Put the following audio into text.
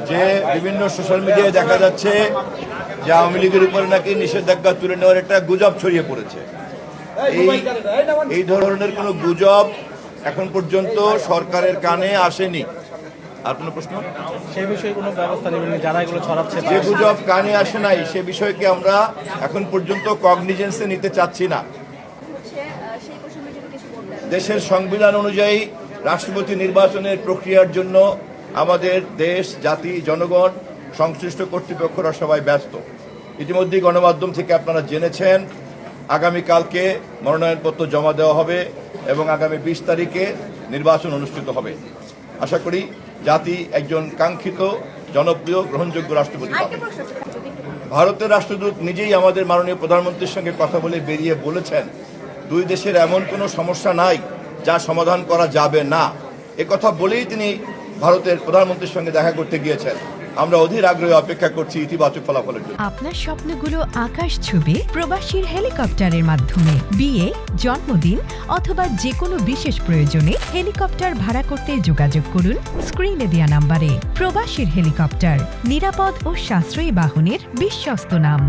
যে বিভিন্ন সোশ্যাল মিডিয়ায় দেখা যাচ্ছে যে আওয়ামী লীগের উপরে নাকি নিষেধাজ্ঞা তুলে নেওয়ার একটা গুজব ছড়িয়ে পড়েছে। এই ধরনের কোনো গুজব এখন পর্যন্ত সরকারের কানে আসেনি। আর কোনো প্রশ্ন? সেই বিষয়ে কোনো ব্যবস্থা নেবেন যারা এগুলো ছড়াচ্ছে? যে গুজব কানে আসে নাই সে বিষয়কে আমরা এখন পর্যন্ত কগনিজেন্সে নিতে চাচ্ছি না। দেশের সংবিধান অনুযায়ী রাষ্ট্রপতি নির্বাচনের প্রক্রিয়ার জন্য আমাদের দেশ, জাতি, জনগণ, সংশ্লিষ্ট কর্তৃপক্ষরা সবাই ব্যস্ত। ইতিমধ্যেই গণমাধ্যম থেকে আপনারা জেনেছেন আগামীকালকে মনোনয়নপত্র জমা দেওয়া হবে এবং আগামী 20 তারিখে নির্বাচন অনুষ্ঠিত হবে। আশা করি জাতি একজন কাঙ্ক্ষিত, জনপ্রিয়, গ্রহণযোগ্য রাষ্ট্রপতি পাবে। ভারতের রাষ্ট্রদূত নিজেই আমাদের মাননীয় প্রধানমন্ত্রীর সঙ্গে কথা বলে বেরিয়ে বলেছেন দুই দেশের এমন কোনো সমস্যা নাই যা সমাধান করা যাবে না। একথা বলেই তিনি ভারতের প্রধানমন্ত্রীর সঙ্গে দেখা করতে গিয়েছেন। আমরা অধীর আগ্রহে অপেক্ষা করছি ইতিবাচক ফলাফলের জন্য। আপনার স্বপ্নগুলো আকাশ ছুবে প্রবাসীর হেলিকপ্টারের মাধ্যমে। বিয়ে, জন্মদিন অথবা যে কোনো বিশেষ প্রয়োজনে হেলিকপ্টার ভাড়া করতে যোগাযোগ করুন স্ক্রিনে দেয়া নাম্বারে। প্রবাসীর হেলিকপ্টার, নিরাপদ ও সাশ্রয়ী বাহনের বিশ্বস্ত নাম।